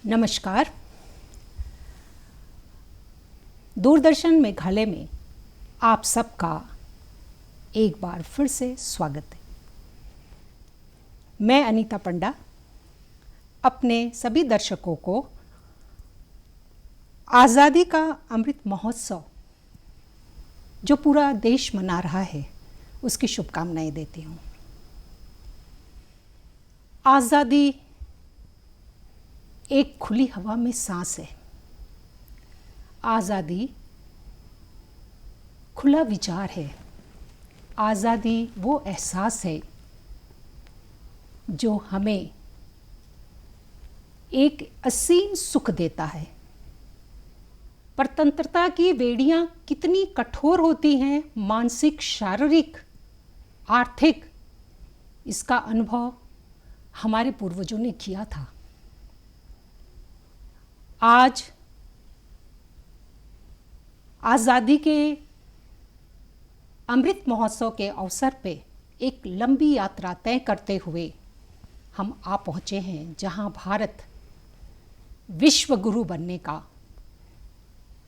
नमस्कार। दूरदर्शन मेघालय में आप सबका एक बार फिर से स्वागत है। मैं अनीता पंडा अपने सभी दर्शकों को आज़ादी का अमृत महोत्सव जो पूरा देश मना रहा है उसकी शुभकामनाएं देती हूँ। आज़ादी एक खुली हवा में सांस है। आज़ादी खुला विचार है। आज़ादी वो एहसास है जो हमें एक असीम सुख देता है। परतंत्रता की बेड़ियां कितनी कठोर होती हैं, मानसिक, शारीरिक, आर्थिक, इसका अनुभव हमारे पूर्वजों ने किया था। आज आज़ादी के अमृत महोत्सव के अवसर पे एक लंबी यात्रा तय करते हुए हम आ पहुँचे हैं, जहां भारत विश्व गुरु बनने का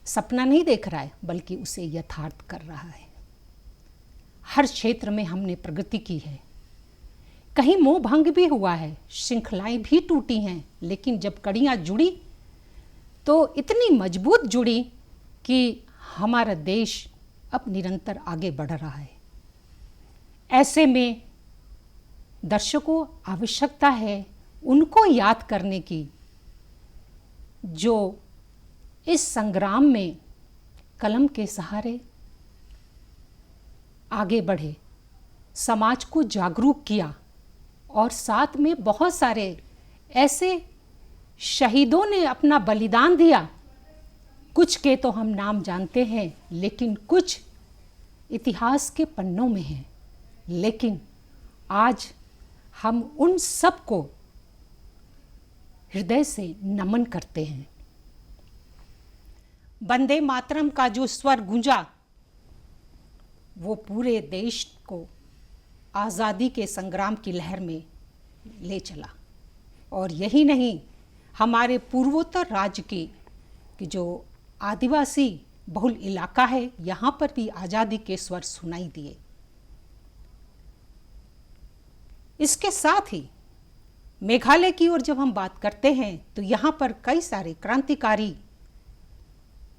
सपना नहीं देख रहा है बल्कि उसे यथार्थ कर रहा है। हर क्षेत्र में हमने प्रगति की है, कहीं मोह भंग भी हुआ है, श्रृंखलाएं भी टूटी हैं, लेकिन जब कड़ियाँ जुड़ी तो इतनी मजबूत जुड़ी कि हमारा देश अब निरंतर आगे बढ़ रहा है। ऐसे में दर्शकों आवश्यकता है उनको याद करने की जो इस संग्राम में कलम के सहारे आगे बढ़े, समाज को जागरूक किया और साथ में बहुत सारे ऐसे शहीदों ने अपना बलिदान दिया। कुछ के तो हम नाम जानते हैं, लेकिन कुछ इतिहास के पन्नों में हैं। लेकिन आज हम उन सब को हृदय से नमन करते हैं। वंदे मातरम का जो स्वर गूंजा वो पूरे देश को आज़ादी के संग्राम की लहर में ले चला। और यही नहीं, हमारे पूर्वोत्तर राज्य की जो आदिवासी बहुल इलाका है, यहाँ पर भी आज़ादी के स्वर सुनाई दिए। इसके साथ ही मेघालय की ओर जब हम बात करते हैं तो यहाँ पर कई सारे क्रांतिकारी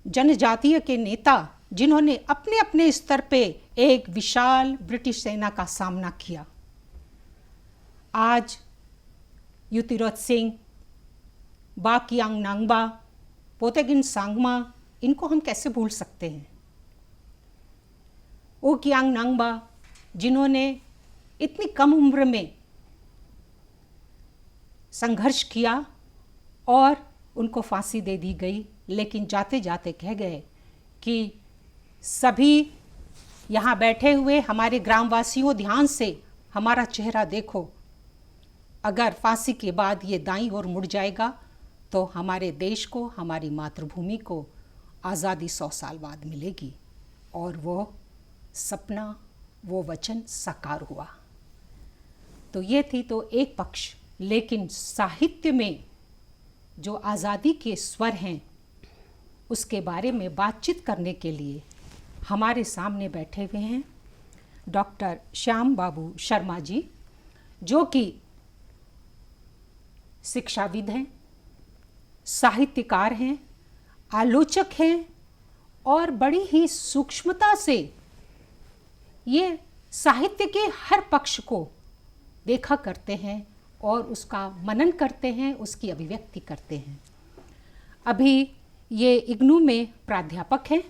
जनजातीय के नेता जिन्होंने अपने अपने स्तर पे एक विशाल ब्रिटिश सेना का सामना किया। आज युतिरोथ सिंह, बाकियांग नांगबा, पोतेगिन सांगमा, इनको हम कैसे भूल सकते हैं। ओकियांग नांगबा जिन्होंने इतनी कम उम्र में संघर्ष किया और उनको फांसी दे दी गई, लेकिन जाते जाते कह गए कि सभी यहाँ बैठे हुए हमारे ग्रामवासियों, ध्यान से हमारा चेहरा देखो। अगर फांसी के बाद ये दाईं ओर मुड़ जाएगा तो हमारे देश को, हमारी मातृभूमि को आज़ादी 100 साल बाद मिलेगी। और वो सपना, वो वचन साकार हुआ। तो ये थी तो एक पक्ष, लेकिन साहित्य में जो आज़ादी के स्वर हैं उसके बारे में बातचीत करने के लिए हमारे सामने बैठे हुए हैं डॉक्टर श्याम बाबू शर्मा जी, जो कि शिक्षाविद हैं, साहित्यकार हैं, आलोचक हैं और बड़ी ही सूक्ष्मता से ये साहित्य के हर पक्ष को देखा करते हैं और उसका मनन करते हैं, उसकी अभिव्यक्ति करते हैं। अभी ये इग्नू में प्राध्यापक हैं,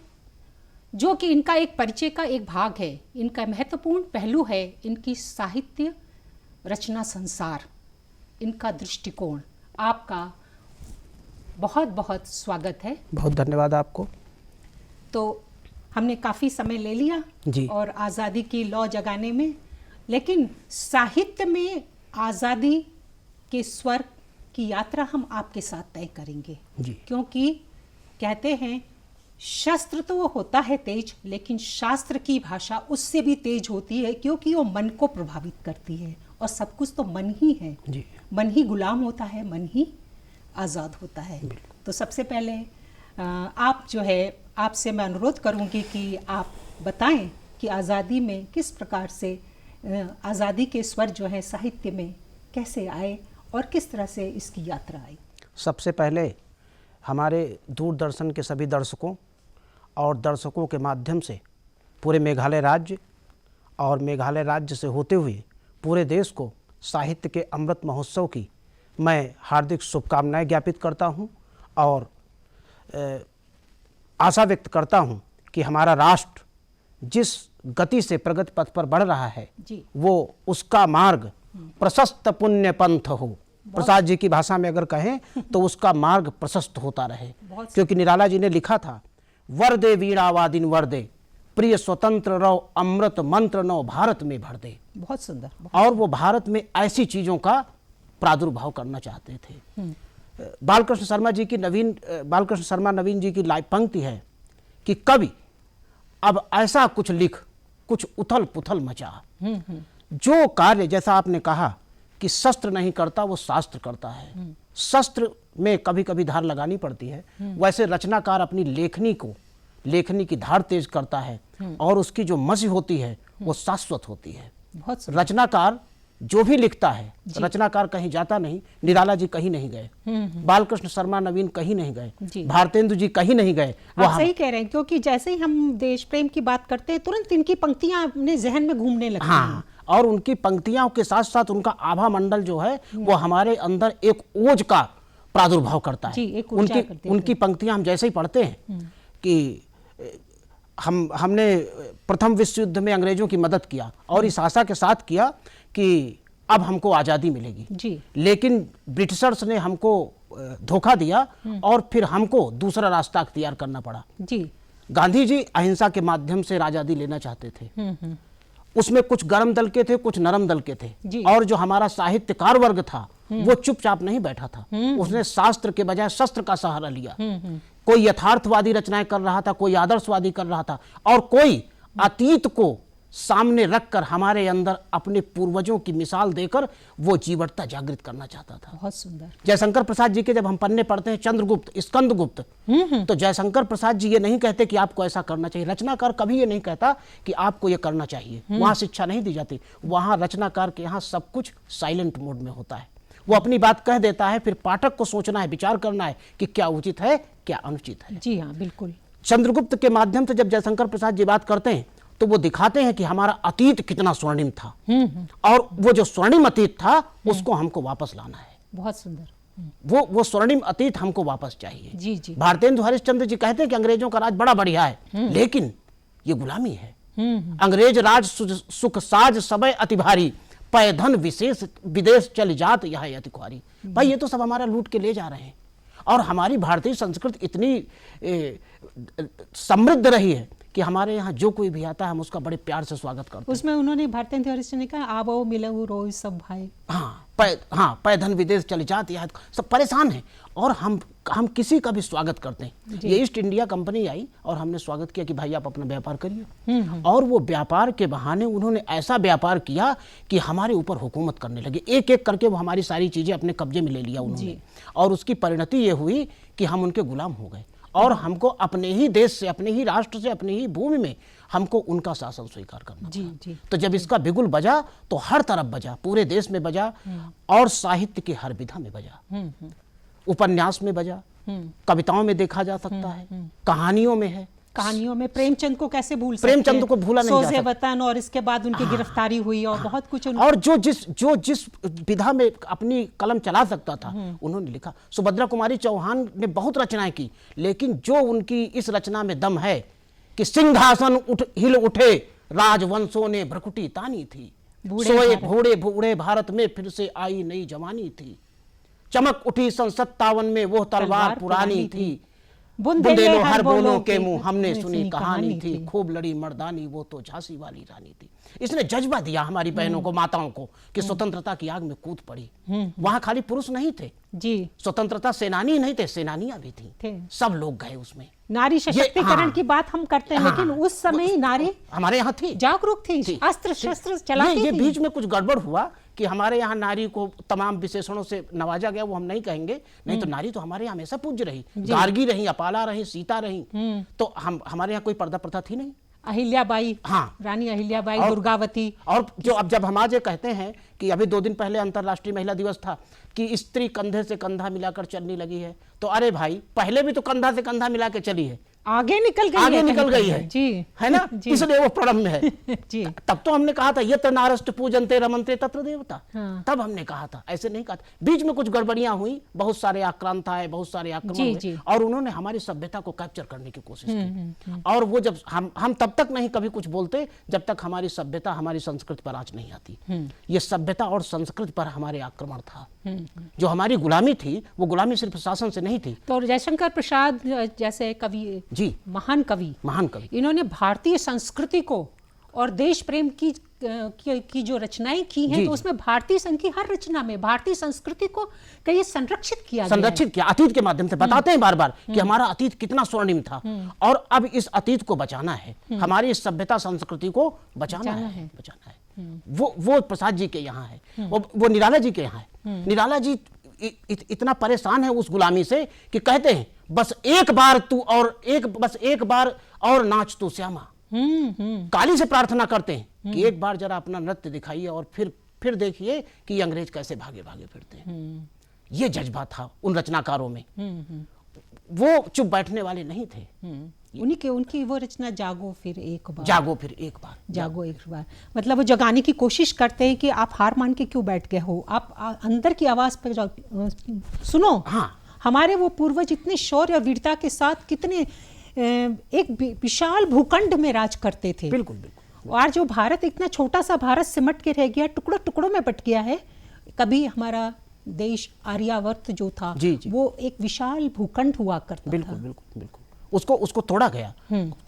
जो कि इनका एक परिचय का एक भाग है। इनका महत्वपूर्ण पहलू है इनकी साहित्य रचना संसार, इनका दृष्टिकोण। आपका बहुत बहुत स्वागत है। बहुत धन्यवाद आपको। तो हमने काफ़ी समय ले लिया जी। और आज़ादी की लौ जगाने में, लेकिन साहित्य में आज़ादी के स्वर की यात्रा हम आपके साथ तय करेंगे जी। क्योंकि कहते हैं शस्त्र तो वो होता है तेज, लेकिन शास्त्र की भाषा उससे भी तेज होती है, क्योंकि वो मन को प्रभावित करती है और सब कुछ तो मन ही है। जी। मन ही गुलाम होता है, मन ही आज़ाद होता है। तो सबसे पहले आप जो है, आपसे मैं अनुरोध करूंगी कि आप बताएं कि आज़ादी में किस प्रकार से आज़ादी के स्वर जो है साहित्य में कैसे आए और किस तरह से इसकी यात्रा आई। सबसे पहले हमारे दूरदर्शन के सभी दर्शकों और दर्शकों के माध्यम से पूरे मेघालय राज्य और मेघालय राज्य से होते हुए पूरे देश को साहित्य के अमृत महोत्सव की मैं हार्दिक शुभकामनाएं ज्ञापित करता हूं और आशा व्यक्त करता हूं कि हमारा राष्ट्र जिस गति से प्रगति पथ पर बढ़ रहा है वो उसका मार्ग प्रशस्त पुण्य पंथ हो। प्रसाद जी की भाषा में अगर कहें तो उसका मार्ग प्रशस्त होता रहे, क्योंकि निराला जी ने लिखा था, वरदे वीणावादिन वरदे प्रिय स्वतंत्र रहो अमृत मंत्र नो भारत में भर दे। बहुत सुंदर। और वो भारत में ऐसी चीजों का प्रादुर्भाव करना चाहते थे। बालकृष्ण शर्मा नवीन जी की पंक्ति है कि कवि अब ऐसा कुछ लिख कुछ उथल पुथल मचा। जो कार्य, जैसा आपने कहा कि शस्त्र नहीं करता वो शास्त्र करता है, शस्त्र में कभी कभी धार लगानी पड़ती है, वैसे रचनाकार अपनी लेखनी की धार तेज करता है और उसकी जो मसी होती है वो शाश्वत होती है। रचनाकार जो भी लिखता है, रचनाकार कहीं जाता नहीं, निराला जी कहीं नहीं गए, बालकृष्ण शर्मा नवीन कहीं नहीं गए, भारतेंदु जी कहीं नहीं गए। आप सही कह रहे हैं, क्योंकि जैसे ही हम देश प्रेम की बात करते हैं तुरंत इनकी पंक्तियां अपने जहन में घूमने लगती हैं। और उनकी पंक्तियों के साथ साथ उनका आभा मंडल जो है वो हमारे अंदर एक ओज का प्रादुर्भाव करता है। उनकी पंक्तियां हम जैसे ही पढ़ते हैं कि हमने प्रथम विश्व युद्ध में अंग्रेजों की मदद किया और इस आशा के साथ किया कि अब हमको आज़ादी मिलेगी, लेकिन ब्रिटिशर्स ने हमको धोखा दिया और फिर हमको दूसरा रास्ता अख्तियार करना पड़ा। गांधी जी अहिंसा के माध्यम से आज़ादी लेना चाहते थे। उसमें कुछ गर्म दल के थे, कुछ नरम दल के थे, और जो हमारा साहित्यकार वर्ग था वो चुपचाप नहीं बैठा था, उसने शास्त्र के बजाय शस्त्र का सहारा लिया। कोई यथार्थवादी रचनाएं कर रहा था, कोई आदर्शवादी कर रहा था, और कोई अतीत को सामने रखकर हमारे अंदर अपने पूर्वजों की मिसाल देकर वो जीवटता जागृत करना चाहता था। बहुत सुंदर। जयशंकर प्रसाद जी के जब हम पन्ने पढ़ते हैं, चंद्रगुप्त, स्कंदगुप्त, तो जयशंकर प्रसाद जी ये नहीं कहते कि आपको ऐसा करना चाहिए। रचनाकार कभी ये नहीं कहता कि आपको ये करना चाहिए, वहां शिक्षा नहीं दी जाती। वहां रचनाकार के यहाँ सब कुछ साइलेंट मोड में होता है। वो अपनी बात कह देता है, फिर पाठक को सोचना है, विचार करना है कि क्या उचित है क्या अनुचित है। जी हाँ, बिल्कुल। चंद्रगुप्त के माध्यम से जब जयशंकर प्रसाद जी बात करते हैं तो वो दिखाते हैं कि हमारा अतीत कितना स्वर्णिम था, और वो जो स्वर्णिम अतीत था उसको हमको वापस लाना है। बहुत सुंदर। वो स्वर्णिम अतीत हमको वापस चाहिए। जी। भारतेंदु हरिश्चंद्र जी कहते हैं कि अंग्रेजों का राज बड़ा बढ़िया है, लेकिन ये गुलामी है। अंग्रेज राज सुख साज सबय अति भारी, पय धन विशेष विदेश चल जात यह अति ख्वारी। भाई ये तो सब हमारा लूट के ले जा रहे हैं, और हमारी भारतीय संस्कृति इतनी समृद्ध रही है कि हमारे यहाँ जो कोई भी आता है हम उसका बड़े प्यार से स्वागत करते हैं। उसमें उन्होंने भारतेंदु हरिश्चंद्र ने कहा, आवो मिलऊ रोज सब भाई। पय धन विदेश चले जाते हैं, सब परेशान हैं, और हम किसी का भी स्वागत करते हैं। ये ईस्ट इंडिया कंपनी आई और हमने स्वागत किया कि भाई आप अपना व्यापार करिए, और वो व्यापार के बहाने उन्होंने ऐसा व्यापार किया कि हमारे ऊपर हुकूमत करने लगे। एक एक करके वो हमारी सारी चीजें अपने कब्जे में ले लिया उन्होंने, और उसकी परिणति ये हुई कि हम उनके गुलाम हो गए, और हमको अपने ही देश से, अपने ही राष्ट्र से, अपनी ही भूमि में हमको उनका शासन स्वीकार करना पड़ा। तो जब इसका बिगुल बजा तो हर तरफ बजा, पूरे देश में बजा, और साहित्य की हर विधा में बजा, उपन्यास में बजा, कविताओं में देखा जा सकता है, कहानियों में है। कहानियों में प्रेमचंद को कैसे भूल सकते? प्रेमचंद को भूला नहीं जा सकता। वतन, और इसके बाद उनकी गिरफ्तारी हुई, और बहुत कुछ और जो जिस विधा में अपनी कलम चला सकता था उन्होंने लिखा। सुभद्रा कुमारी चौहान ने बहुत रचनाएं की, लेकिन जो उनकी इस रचना में दम है कि सिंहासन हिल उठे राजवंशों ने भ्रकुटी तानी थी, सोए घोड़े बूढ़े भारत में फिर से आई नई जवानी थी, चमक उठी सन 57 में वो तलवार पुरानी थी, बुंदेलो हर बोलों के मुंह हमने सुनी कहानी थी, खूब लड़ी मर्दानी वो तो झांसी वाली रानी थी। इसने जज्बा दिया हमारी बहनों को, माताओं को, कि स्वतंत्रता की आग में कूद पड़ी। वहां खाली पुरुष नहीं थे, जी। स्वतंत्रता सेनानी नहीं थे, सेनानियां भी थी, सब लोग गए उसमें। नारी सशक्तिकरण की बात हम करते हैं, लेकिन उस समय नारी हमारे यहाँ थी, जागरूक थी, अस्त्र शस्त्र चलाती थी। ये बीच में कुछ गड़बड़ हुआ कि हमारे यहाँ नारी को तमाम विशेषणों से नवाजा गया, वो हम नहीं कहेंगे, नहीं तो नारी तो हमारे यहाँ हमेशा पूज्य रही, गार्गी रही, अपाला रही, सीता रही, तो हमारे यहाँ कोई पर्दा प्रथा थी नहीं। अहिल्याबाई, हाँ, रानी अहिल्याबाई, दुर्गावती। और जो अब जब हम आज ये कहते हैं कि अभी 2 दिन पहले अंतर्राष्ट्रीय महिला दिवस था कि स्त्री कंधे से कंधा मिलाकर चलने लगी है, तो अरे भाई पहले भी तो कंधा से कंधा मिला के चली है, आगे निकल गई है जी, है ना, इसलिए वो प्रणम में है जी। तब तो हमने कहा था ये तो नारस्ट पूजनते रमनते तत्र देवता, हाँ। तब हमने कहा था, ऐसे नहीं कहा था। बीच में कुछ गड़बड़ियां हुई, बहुत सारे आक्रांत आए, बहुत सारे आक्रमण हुए, और उन्होंने हमारी सभ्यता को कैप्चर करने की कोशिश की। और वो जब हम तब तक नहीं कभी कुछ बोलते जब तक हमारी सभ्यता, हमारी संस्कृति पर आंच नहीं आती। ये सभ्यता और संस्कृति पर हमारे आक्रमण था। जो हमारी गुलामी थी, वो गुलामी सिर्फ शासन से नहीं थी। तो जयशंकर प्रसाद जैसे कवि, जी, महान कवि, इन्होंने भारतीय संस्कृति को और देश प्रेम की जो रचनाएं की हैं, तो उसमें भारतीय संघ की हर रचना में भारतीय संस्कृति को कहीं संरक्षित किया, अतीत के माध्यम से बताते हैं बार बार कि हमारा अतीत कितना स्वर्णिम था, और अब इस अतीत को बचाना है, हमारी इस सभ्यता संस्कृति को बचाना है। वो प्रसाद जी के यहाँ है, वो निराला जी के यहाँ है। निराला जी इतना परेशान है उस गुलामी से कि कहते हैं बस एक बार और नाच तू श्यामा। काली से प्रार्थना करते हैं कि एक बार जरा अपना नृत्य दिखाइए, और फिर देखिए कि अंग्रेज कैसे भागे भागे फिरते हैं। ये जज्बा था उन रचनाकारों में, वो चुप बैठने वाले नहीं थे। उनकी वो रचना जागो फिर एक बार, जागो एक बार, मतलब वो जगाने की कोशिश करते हैं कि आप हार मान के क्यों बैठ गए हो, आप अंदर की आवाज पर सुनो। हाँ, हमारे वो पूर्वज इतने शौर्य और वीरता के साथ कितने एक विशाल भूखंड में राज करते थे। बिल्कुल। और जो भारत, इतना छोटा सा भारत सिमट के रह गया, टुकड़ों टुकड़ों में बट गया है। कभी हमारा देश आर्यावर्त जो था, वो एक विशाल भूखंड हुआ करता था। बिल्कुल। उसको तोड़ा गया,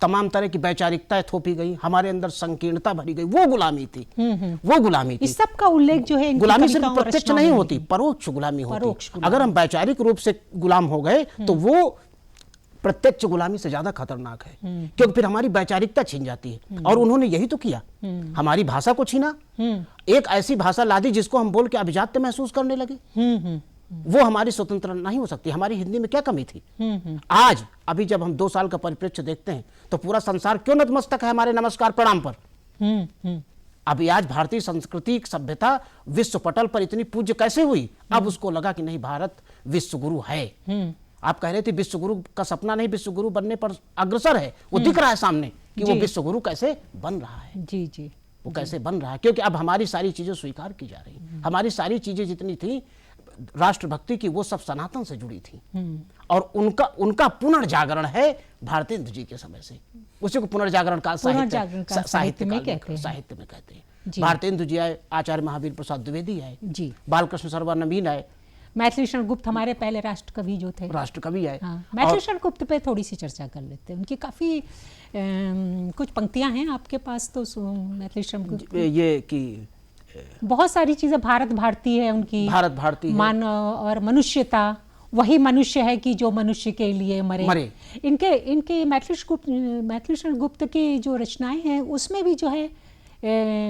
तमाम तरह की वैचारिकताएं थोपी गई, हमारे अंदर संकीर्णता भरी गई। वो गुलामी थी। इस सब का उल्लेख जो है, गुलामी सिर्फ प्रत्यक्ष नहीं होती, परोक्ष गुलामी होती। अगर हम वैचारिक रूप से गुलाम हो गए तो वो प्रत्यक्ष गुलामी से ज्यादा खतरनाक है, क्योंकि फिर हमारी वैचारिकता छीन जाती है। और उन्होंने यही तो किया, हमारी भाषा को छीना, एक ऐसी भाषा ला दी जिसको हम बोल के अभिजात्य महसूस करने लगे। वो हमारी स्वतंत्रता नहीं हो सकती। हमारी हिंदी में क्या कमी थी? आज अभी जब हम 2 साल का परिप्रेक्ष्य देखते हैं तो पूरा संसार क्यों नतमस्तक है हमारे नमस्कार प्रणाम पर। अभी आज भारतीय संस्कृति सभ्यता विश्व पटल पर इतनी पूज्य कैसे हुई? अब उसको लगा कि नहीं, भारत विश्व गुरु है। आप कह रहे थे विश्व गुरु का सपना नहीं, विश्व गुरु बनने पर अग्रसर है। वो दिख रहा है सामने कि वो विश्व गुरु कैसे बन रहा है। जी, वो कैसे बन रहा है, क्योंकि अब हमारी सारी चीजें स्वीकार की जा रही। हमारी सारी चीजें जितनी थी राष्ट्रभक्ति की, वो सब सनातन से जुड़ी थी। और उनका पुनर्जागरण है भारतेंदु जी के समय से। उसी को पुनर्जागरण काल साहित्य में कहते हैं। भारतेंदु जी आए, आचार्य महावीर प्रसाद द्विवेदी आए, बालकृष्ण सरवर नवीन आए, मैथिली शरण गुप्त हमारे पहले राष्ट्रकवि जो थे, राष्ट्रकवि आए। मैथिली शरण गुप्त पे थोड़ी सी चर्चा कर लेते हैं। उनकी काफी कुछ पंक्तियां हैं आपके पास, तो मैथिली शरण गुप्त ये कि बहुत सारी चीजें, भारत भारती है उनकी, भारत भारती मान और मनुष्यता, वही मनुष्य है कि जो मनुष्य के लिए मरे। इनके मैथिली शरण गुप्त की जो रचनाएं हैं उसमें भी जो है,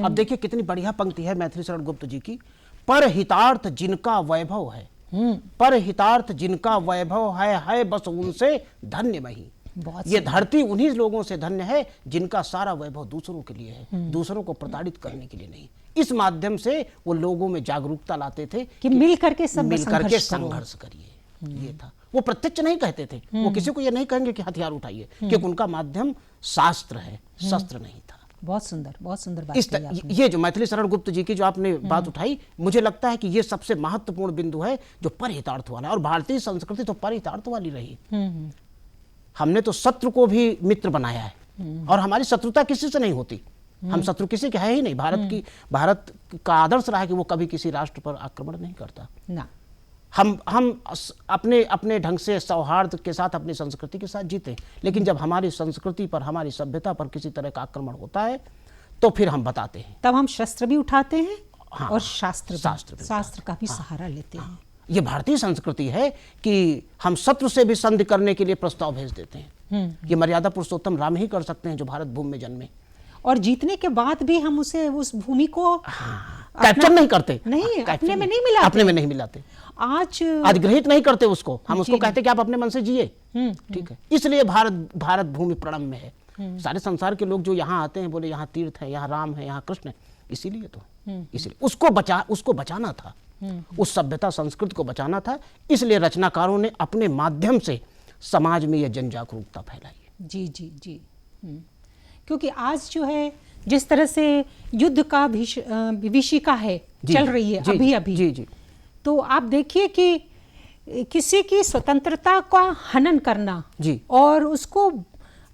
अब देखिए कितनी बढ़िया पंक्ति है मैथिली शरण गुप्त जी की। पर हितार्थ जिनका वैभव है, पर हितार्थ जिनका वैभव है बस उनसे धन्य मही। ये धरती उन्हीं लोगों से धन्य है जिनका सारा वैभव दूसरों के लिए है, दूसरों को प्रताड़ित करने के लिए नहीं। इस माध्यम से वो लोगों में जागरूकता लाते थे कि मिल करके संघर्ष करिए। ये था, वो प्रत्यक्ष नहीं कहते थे। वो किसी को ये नहीं कहेंगे कि हथियार उठाइए, क्योंकि उनका माध्यम शास्त्र है, शस्त्र नहीं था। बहुत सुंदर बात। ये जो मैथिली शरण गुप्त जी की जो आपने बात उठाई, मुझे लगता है कि ये सबसे महत्वपूर्ण बिंदु है जो परहितार्थ वाला है। और भारतीय संस्कृति तो परहितार्थ वाली रही। हमने तो शत्रु को भी मित्र बनाया है, और हमारी शत्रुता किसी से नहीं होती। हम शत्रु किसी के है ही नहीं। भारत का आदर्श रहा है कि वो कभी किसी राष्ट्र पर आक्रमण नहीं करता ना। हम अपने ढंग से सौहार्द के साथ अपनी संस्कृति के साथ जीते। लेकिन जब हमारी संस्कृति पर, हमारी सभ्यता पर किसी तरह का आक्रमण होता है तो फिर हम बताते हैं, तब हम शस्त्र भी उठाते हैं। हाँ, और शास्त्र का भी सहारा लेते हैं। ये भारतीय संस्कृति है कि हम शत्रु से भी संधि करने के लिए प्रस्ताव भेज देते हैं। ये मर्यादा पुरुषोत्तम राम ही कर सकते हैं जो भारत भूमि में जन्मे, और जीतने के बाद भी हम उसे उस भूमि को कैप्चर नहीं करते, नहीं अपने में नहीं मिलाते, अपने में नहीं मिलाते, आज अधिग्रहित नहीं करते उसको। हम उसको कहते कि आप अपने मन से जिए, ठीक है। इसलिए भारत भूमि प्रणम में है। सारे संसार के लोग जो यहाँ आते हैं बोले यहाँ तीर्थ है, यहाँ राम है, यहाँ कृष्ण है, इसीलिए तो इसलिए उसको बचाना था, उस सभ्यता संस्कृति को बचाना था। इसलिए रचनाकारों ने अपने माध्यम से समाज में यह जन जागरूकता फैलाई। जी जी जी। क्योंकि आज जो है जिस तरह से युद्ध का विभीषिका है चल रही है अभी अभी, जी जी, तो आप देखिए कि किसी की स्वतंत्रता का हनन करना जी, और उसको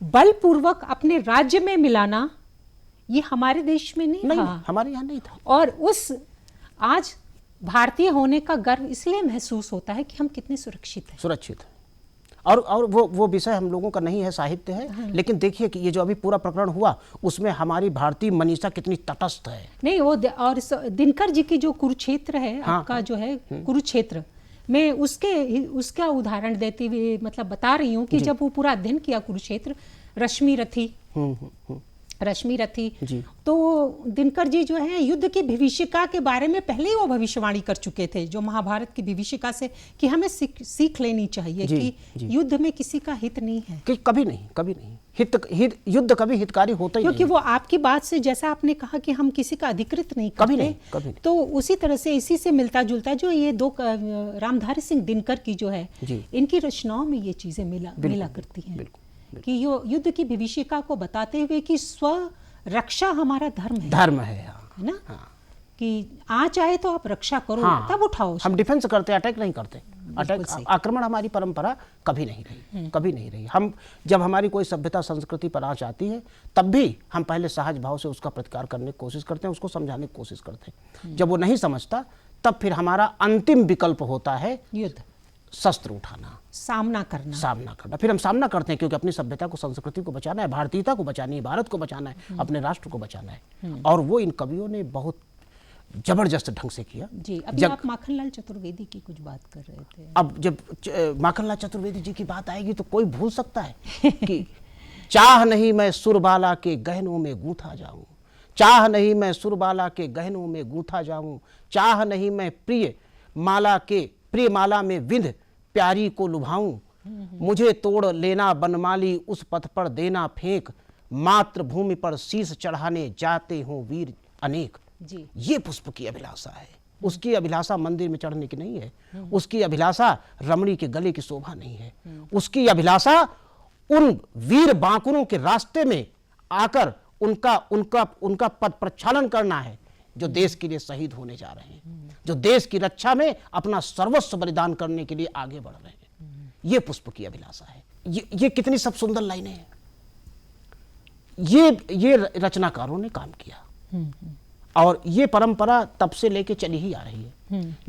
बलपूर्वक अपने राज्य में मिलाना, ये हमारे देश में नहीं था, हमारे यहाँ नहीं था। और उस आज भारतीय होने का गर्व इसलिए महसूस होता है कि हम कितने सुरक्षित हैं। और वो विषय हम लोगों का नहीं है, साहित्य है। हाँ। लेकिन देखिए कि ये जो अभी पूरा प्रकरण हुआ उसमें हमारी भारतीय मनीषा कितनी तटस्थ है। नहीं वो और दिनकर जी की जो कुरुक्षेत्र है, हाँ, आपका जो है कुरुक्षेत्र, मैं उसका उदाहरण देते हुए मतलब बता रही हूँ कि जब वो पूरा अध्ययन किया कुरुक्षेत्र, रश्मि रथी, तो दिनकर जी जो है युद्ध की विभीषिका के बारे में पहले ही वो भविष्यवाणी कर चुके थे, जो महाभारत की विभीषिका से, कि हमें सीख लेनी चाहिए कि युद्ध में किसी का हित नहीं है, कि कभी नहीं युद्ध कभी हितकारी होता ही नहीं। क्योंकि वो आपकी बात से जैसा आपने कहा कि हम किसी का अधिकृत नहीं करते, कभी नहीं। तो उसी तरह से इसी से मिलता जुलता जो ये दो रामधारी सिंह दिनकर की जो है इनकी रचनाओं में ये चीजें मिला करती हैं कि युद्ध की विभीषिका को बताते हुए कि स्व रक्षा हमारा धर्म है ना। हाँ। कि आ चाहे तो आप रक्षा करो, हाँ, तब उठाओ। हम डिफेंस करते, अटैक नहीं करते। आक्रमण हमारी परंपरा कभी नहीं रही। हम जब हमारी कोई सभ्यता संस्कृति पर आंच आती है तब भी हम पहले सहज भाव से उसका प्रतिकार करने की कोशिश करते हैं, उसको समझाने की कोशिश करते हैं। जब वो नहीं समझता तब फिर हमारा अंतिम विकल्प होता है युद्ध, शस्त्र उठाना, सामना करना। फिर हम सामना करते हैं क्योंकि अपनी सभ्यता को, संस्कृति को बचाना है, भारतीयता को बचानी है, भारत को बचाना है, अपने राष्ट्र को बचाना है। और वो इन कवियों ने बहुत जबरदस्त ढंग से किया। जी, अभी आप माखनलाल चतुर्वेदी की कुछ बात कर रहे थे। अब जब माखनलाल चतुर्वेदी जी की बात आएगी तो कोई भूल सकता है कि चाह नहीं मैं सुरबाला के गहनों में गूंथा जाऊं, चाह नहीं मैं सुरबाला के गहनों में गूंथा जाऊं, चाह नहीं मैं प्रिय माला में विंध प्यारी को लुभाऊं, मुझे तोड़ लेना बनमाली उस पथ पर देना फेंक, मातृभूमि पर शीश चढ़ाने जाते हों वीर अनेक। जी। ये पुष्प की अभिलाषा है। उसकी अभिलाषा मंदिर में चढ़ने की नहीं है, उसकी अभिलाषा रमणी के गले की शोभा नहीं है, उसकी अभिलाषा उन वीर बांकुरों के रास्ते में आकर उनका पद प्रक्षालन करना है जो देश के लिए शहीद होने जा रहे हैं, जो देश की रक्षा में अपना सर्वस्व बलिदान करने के लिए आगे बढ़ रहे हैं। ये पुष्प की अभिलाषा है। ये कितनी सब सुंदर लाइनें हैं। ये रचनाकारों ने काम किया और ये परंपरा तब से लेके चली ही आ रही है।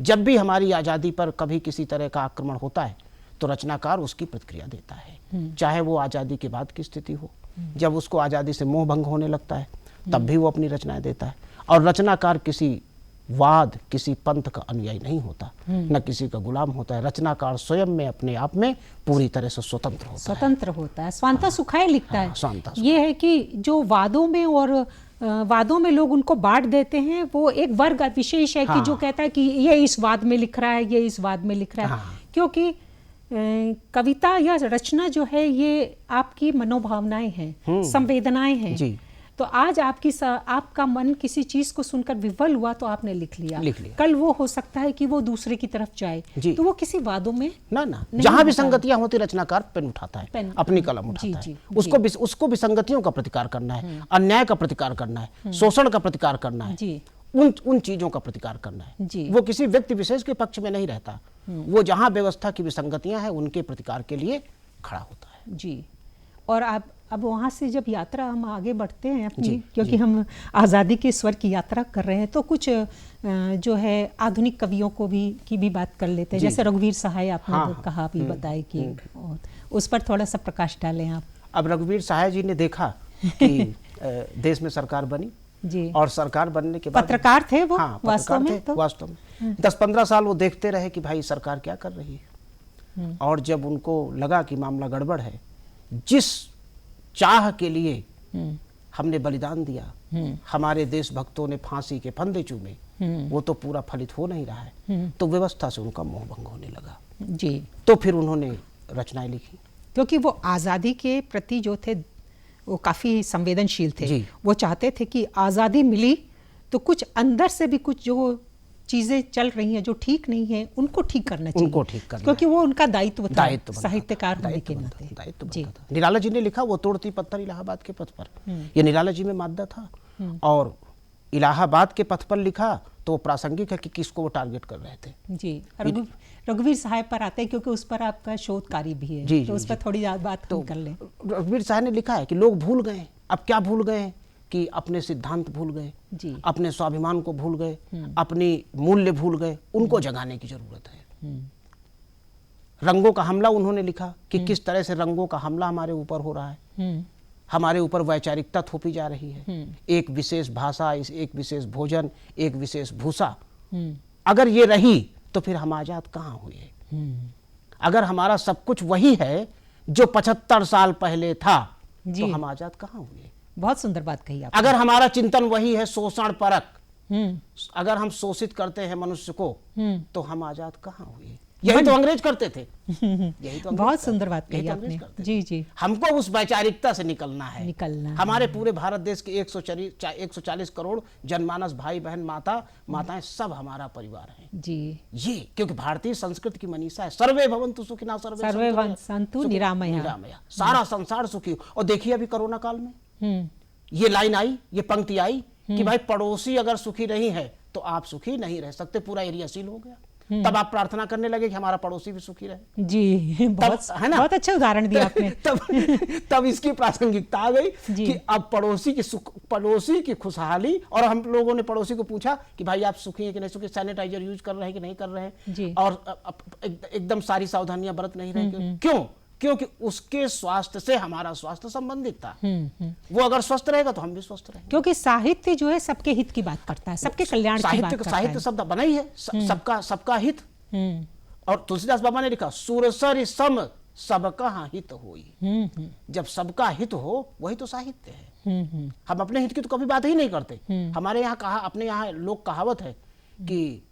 जब भी हमारी आज़ादी पर कभी किसी तरह का आक्रमण होता है तो रचनाकार उसकी प्रतिक्रिया देता है, चाहे वो आज़ादी के बाद की स्थिति हो, जब उसको आज़ादी से मोह भंग होने लगता है तब भी वो अपनी रचनाएं देता है। और रचनाकार किसी वाद, किसी पंथ का अनुयायी नहीं होता, न किसी का गुलाम होता है। रचनाकार स्वयं में अपने आप में पूरी तरह से स्वतंत्र होता है। स्वांता सुखाय लिखता है। ये है कि जो वादों में लोग उनको बांट देते हैं, वो एक वर्ग विशेष है कि जो कहता है कि ये इस वाद में लिख रहा है, ये इस वाद में लिख रहा है। क्योंकि कविता या रचना जो है ये आपकी मनोभावनाएं हैं, संवेदनाएं हैं। तो आज आपका मन किसी चीज को सुनकर विवल हुआ तो आपने लिख लिया। कल वो हो सकता है कि वो दूसरे की तरफ जाए, तो वो किसी वादों में ना जहां भी संगतियां होती रचनाकार पेन उठाता है, अपनी कलम उठाता है। उसको विसंगतियों का प्रतिकार करना है, अन्याय का प्रतिकार करना है, शोषण का प्रतिकार करना है, उन चीजों का प्रतिकार करना है। वो किसी व्यक्ति विशेष के पक्ष में नहीं रहता, वो जहां व्यवस्था की विसंगतियां हैं उनके प्रतिकार के लिए खड़ा होता है। जी। और अब वहाँ से जब यात्रा हम आगे बढ़ते हैं अपनी, क्योंकि हम आज़ादी के स्वर की यात्रा कर रहे हैं, तो कुछ जो है आधुनिक कवियों की भी बात कर लेते हैं। जैसे रघुवीर सहाय आपने कहा भी बताए कि उस पर थोड़ा सा प्रकाश डालें आप। अब रघुवीर सहाय जी ने देखा कि देश में सरकार बनी, जी। और सरकार बनने के बाद पत्रकार थे वो, हाँ, वास्तव में तो वास्तव में 10-15 साल वो देखते रहे कि भाई सरकार क्या कर रही है। और जब उनको लगा कि मामला गड़बड़ है, जिस चाह के लिए हमने बलिदान दिया, हमारे देशभक्तों ने फांसी के फंदे चूमे, वो तो पूरा फलित हो नहीं रहा है, तो व्यवस्था से उनका मोह भंग होने लगा जी। तो फिर उन्होंने रचनाएं लिखी, क्योंकि वो आज़ादी के प्रति जो थे वो काफ़ी संवेदनशील थे। वो चाहते थे कि आज़ादी मिली तो कुछ अंदर से भी कुछ जो चीज़ें चल रही हैं जो ठीक नहीं है उनको ठीक करना चाहिए, उनको ठीक करना, क्योंकि वो उनका दायित्व था, दायित्व साहित्यकार होने के नाते दायित्व बनता था। निराला जी ने लिखा वो तोड़ती पत्थर इलाहाबाद के पथ पर, ये निराला जी में मादा था। और इलाहाबाद के पथ पर लिखा तो वो प्रासंगिक है कि किसको वो टारगेट कर रहे थे। जी। रघुवीर साहब पर आते हैं क्योंकि उस पर आपका शोध कार्य भी है, जी, तो उस पर थोड़ी बात तो कर लें। रघुवीर साहब ने लिखा है कि लोग भूल गए, अब क्या भूल गए कि अपने सिद्धांत भूल गए, अपने स्वाभिमान को भूल गए, अपनी मूल्य भूल गए, उनको जगाने की जरूरत है। रंगों का हमला उन्होंने लिखा कि किस तरह से रंगों का हमला हमारे ऊपर हो रहा है, हमारे ऊपर वैचारिकता थोपी जा रही है, एक विशेष भाषा, एक विशेष भोजन, एक विशेष भूषा, अगर ये रही तो फिर हम आजाद कहाँ हुए। अगर हमारा सब कुछ वही है जो 75 साल पहले था तो हम आजाद कहाँ हुए। बहुत सुंदर बात कही आपने। अगर हमारा चिंतन वही है शोषण परक, अगर हम शोषित करते हैं मनुष्य को तो हम आजाद कहाँ हुए। यही तो अंग्रेज करते थे, यही तो बहुत सुंदर बात कही आपने। जी जी। हमको उस वैचारिकता से निकलना है, हमारे है। पूरे भारत देश के 140 करोड़ जनमानस, भाई बहन, माताएं सब हमारा परिवार है जी। ये क्योंकि भारतीय संस्कृति की मनीषा है, सर्वे भवन्तु सुखिनः सर्वे सन्तु निरामया, सारा संसार सुखी हो। और देखिए अभी कोरोना काल में ये लाइन आई, ये पंक्ति आई कि भाई पड़ोसी अगर सुखी नहीं है तो आप सुखी नहीं रह सकते, पूरा एरिया सील हो गया। तब आप प्रार्थना करने लगे कि हमारा पड़ोसी भी सुखी रहे। जी, बहुत अच्छा उदाहरण दिया आपने। तब इसकी प्रासंगिकता आ गई कि अब पड़ोसी की खुशहाली, और हम लोगों ने पड़ोसी को पूछा कि भाई आप सुखी हैं कि नहीं सुखी, सैनिटाइजर यूज कर रहे हैं कि नहीं कर रहे हैं, और एकदम सारी सावधानियां बरत नहीं रहे। क्यों? क्योंकि उसके स्वास्थ्य से हमारा स्वास्थ्य संबंधित था। वो अगर स्वस्थ रहेगा तो हम भी स्वस्थ रहेंगे। क्योंकि साहित्य जो है सबके हित की बात करता है, सबके कल्याण की बात करता है। साहित्य शब्द बना ही है सबका हित। और तुलसीदास बाबा ने लिखा सुरसर सम सबका हित होई। जब सबका हित हो वही तो साहित्य है। हम अपने हित की तो कभी बात ही नहीं करते। हमारे यहाँ अपने यहाँ लोक कहावत है कि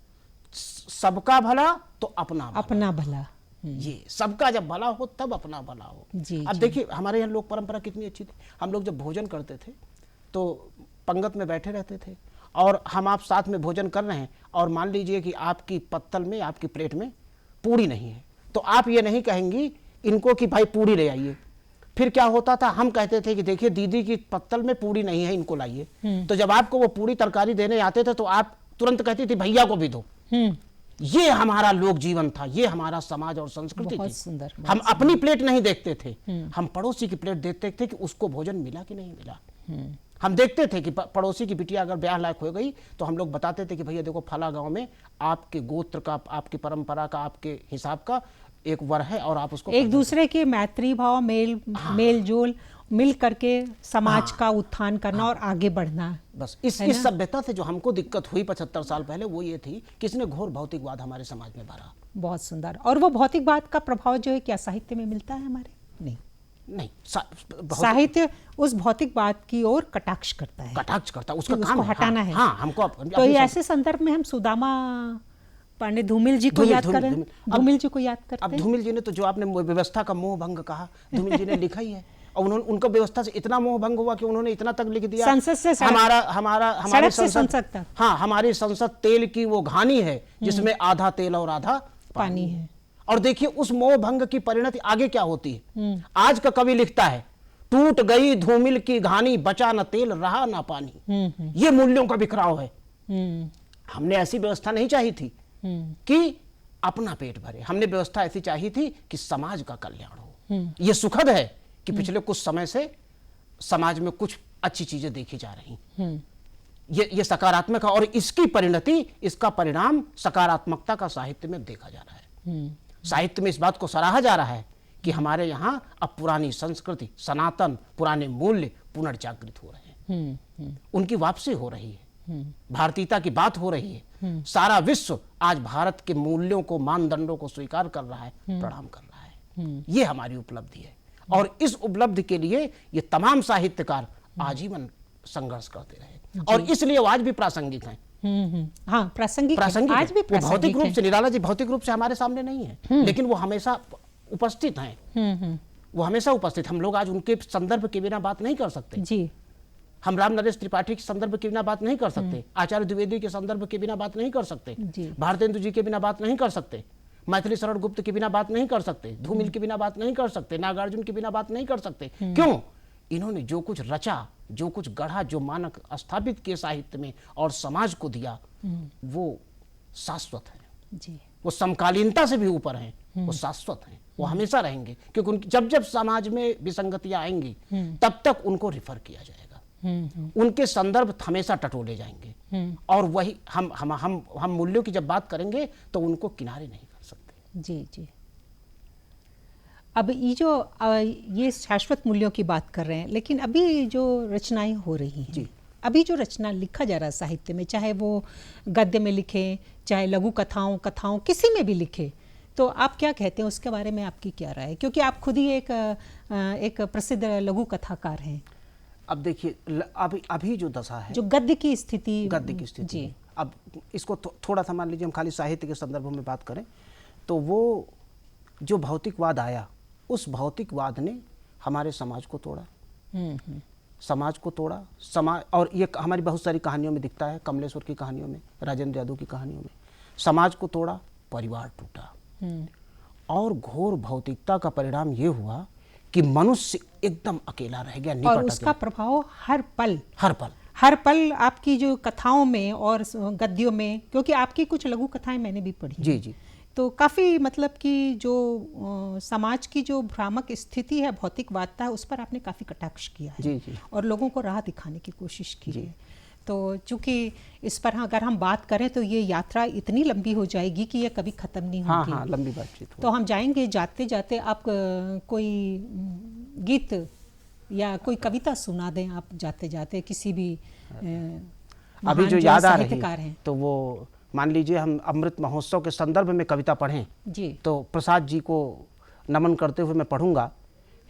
सबका भला तो अपना भला। ये सबका जब भला हो तब अपना भला हो। अब देखिए हमारे यहाँ लोक परंपरा कितनी अच्छी थी। हम लोग जब भोजन करते थे तो पंगत में बैठे रहते थे और हम आप साथ में भोजन कर रहे हैं, और मान लीजिए कि आपकी पत्तल में, आपकी प्लेट में पूड़ी नहीं है, तो आप ये नहीं कहेंगी इनको कि भाई पूड़ी ले आइए। फिर क्या होता था, हम कहते थे कि देखिए दीदी की पत्तल में पूड़ी नहीं है, इनको लाइए। तो जब आपको वो पूड़ी तरकारी देने आते थे तो आप तुरंत कहती थी भैया को भी दो। ये हमारा लोक जीवन था, ये हमारा समाज और संस्कृति थी। हम अपनी प्लेट नहीं देखते थे, हम पड़ोसी की प्लेट देखते थे कि उसको भोजन मिला कि नहीं मिला। हम देखते थे कि पड़ोसी की बिटिया अगर ब्याह लायक हो गई तो हम लोग बताते थे कि भैया देखो फला गांव में आपके गोत्र का, आपकी परंपरा का, आपके हिसाब का एक वर है, और आप उसको एक दूसरे के मैत्री भाव, मेल जोल मिल करके समाज का उत्थान करना और आगे बढ़ना। बस इस सभ्यता से जो हमको दिक्कत हुई 75 साल पहले वो ये थी कि इसने घोर भौतिकवाद हमारे समाज में भरा। बहुत सुंदर। और वो भौतिकवाद का प्रभाव जो है क्या साहित्य में मिलता है हमारे? नहीं, साहित्य उस भौतिकवाद की ओर कटाक्ष करता है, उसका काम हटाना है। हाँ, हमको तो ऐसे संदर्भ में हम सुदामा पांडे धूमिल जी को याद करें। धूमिल जी को याद करते हैं। अब धूमिल जी ने तो जो आपने व्यवस्था का मोह भंग कहा, धूमिल जी ने लिखा ही है। और उन्होंने उनका व्यवस्था से इतना मोह भंग हुआ कि उन्होंने इतना तक लिख दिया, संसद से हमारी संसद, हाँ हमारी संसद तेल की वो घानी है जिसमें आधा तेल और आधा पानी है। और देखिए उस मोह भंग की परिणति आगे क्या होती है। आज का कवि लिखता है टूट गई धूमिल की घानी, बचा न तेल रहा न पानी। ये मूल्यों का बिखराव है। हमने ऐसी व्यवस्था नहीं चाहिए थी कि अपना पेट भरे, हमने व्यवस्था ऐसी चाहिए थी कि समाज का कल्याण हो। ये सुखद है कि पिछले कुछ समय से समाज में कुछ अच्छी चीजें देखी जा रही, ये सकारात्मक है। और इसकी परिणति, इसका परिणाम सकारात्मकता का साहित्य में देखा जा रहा है। साहित्य में इस बात को सराहा जा रहा है कि हमारे यहाँ अब पुरानी संस्कृति, सनातन पुराने मूल्य पुनर्जागृत हो रहे हैं। उनकी वापसी हो रही है, भारतीयता की बात हो रही है। सारा विश्व आज भारत के मूल्यों को, मानदंडों को स्वीकार कर रहा है, प्रणाम कर रहा है। ये हमारी उपलब्धि है और इस उपलब्धि के लिए ये तमाम साहित्यकार आजीवन संघर्ष करते रहे और इसलिए वो आज भी प्रासंगिक हैं। हाँ, प्रासंगिक आज भी भौतिक रूप से, निराला जी भौतिक रूप से हमारे सामने नहीं है, लेकिन वो हमेशा उपस्थित हैं। वो हमेशा उपस्थित। हम लोग आज उनके संदर्भ के बिना बात नहीं कर सकते जी। हम राम नरेश त्रिपाठी के संदर्भ के बिना बात नहीं कर सकते, आचार्य द्विवेदी के संदर्भ के बिना बात नहीं कर सकते, भारतेंदु जी के बिना बात नहीं कर सकते, मैथिली शरण गुप्त के बिना बात नहीं कर सकते, धूमिल के बिना बात नहीं कर सकते, नागार्जुन के बिना बात नहीं कर सकते। क्यों? इन्होंने जो कुछ रचा, जो कुछ गढ़ा, जो मानक स्थापित किए साहित्य में और समाज को दिया, वो शाश्वत है जी। वो समकालीनता से भी ऊपर हैं, वो शाश्वत हैं, वो हमेशा रहेंगे, क्योंकि जब जब समाज में विसंगतियां आएंगी तब तक उनको रिफर किया जाएगा, उनके संदर्भ हमेशा टटोले जाएंगे और वही हम मूल्यों की जब बात करेंगे तो उनको किनारे नहीं कर सकते जी जी। अब ये शाश्वत मूल्यों की बात कर रहे हैं, लेकिन अभी जो रचनाएं हो रही हैं जी, अभी जो रचना लिखा जा रहा है साहित्य में, चाहे वो गद्य में लिखे, चाहे लघु कथाओं किसी में भी लिखे, तो आप क्या कहते हैं उसके बारे में? आपकी क्या राय है? क्योंकि आप खुद ही एक प्रसिद्ध लघु कथाकार हैं। अब देखिए, अभी जो दशा है, जो गद्य की स्थिति जी, अब इसको थोड़ा सा मान लीजिए हम खाली साहित्य के संदर्भ में बात करें तो वो जो भौतिकवाद आया, उस भौतिकवाद ने हमारे समाज को तोड़ा, समाज को तोड़ा। समाज, और ये हमारी बहुत सारी कहानियों में दिखता है, कमलेश्वर की कहानियों में, राजेंद्र यादव की कहानियों में। समाज को तोड़ा, परिवार टूटा और घोर भौतिकता का परिणाम ये हुआ कि मनुष्य एकदम अकेला रह गया, और उसका प्रभाव हर पल आपकी जो कथाओं में और गद्यों में, क्योंकि आपकी कुछ लघु कथाएं मैंने भी पढ़ी जी जी, तो काफ़ी मतलब कि जो समाज की जो भ्रामक स्थिति है, भौतिकवादता है, उस पर आपने काफ़ी कटाक्ष किया है जी जी, और लोगों को राह दिखाने की कोशिश की है। तो चूंकि इस पर अगर हम बात करें तो ये यात्रा इतनी लंबी हो जाएगी कि ये कभी ख़त्म नहीं होगी। हाँ, लंबी बातचीत। तो हम जाएंगे, जाते जाते आप कोई गीत या कोई कविता सुना दें आप जाते जाते, किसी भी अभी जो याद आ रही है तो वो मान लीजिए हम अमृत महोत्सव के संदर्भ में कविता पढ़ें जी, तो प्रसाद जी को नमन करते हुए मैं पढ़ूंगा।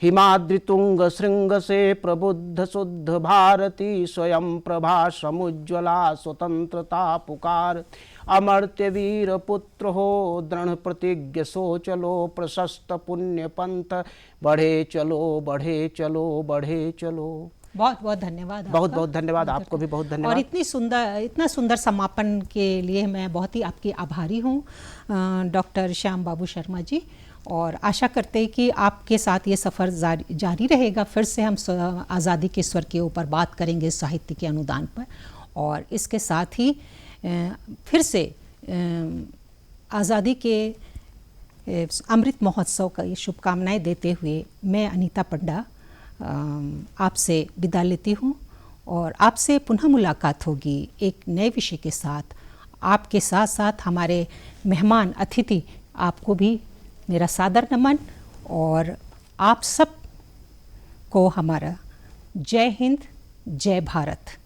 हिमाद्रि तुंग श्रृंग से प्रबुद्ध शुद्ध भारती, स्वयं प्रभा समुज्ज्वला स्वतंत्रता पुकार, अमर्त्य वीर पुत्र हो दृढ़ प्रतिज्ञ सो चलो, प्रशस्त पुण्य पंथ बढ़े चलो बढ़े चलो बढ़े चलो। बहुत बहुत धन्यवाद, बहुत बहुत धन्यवाद, आपको भी बहुत धन्यवाद। और इतना सुंदर समापन के लिए मैं बहुत ही आपकी आभारी हूँ डॉक्टर श्याम बाबू शर्मा जी, और आशा करते हैं कि आपके साथ ये सफ़र जारी रहेगा। फिर से हम आज़ादी के स्वर के ऊपर बात करेंगे, साहित्य के अनुदान पर, और इसके साथ ही फिर से आज़ादी के अमृत महोत्सव का ये शुभकामनाएं देते हुए मैं अनीता पंडा आपसे विदा लेती हूँ और आपसे पुनः मुलाकात होगी एक नए विषय के साथ। आपके साथ साथ हमारे मेहमान अतिथि, आपको भी मेरा सादर नमन, और आप सब को हमारा जय हिंद, जय भारत।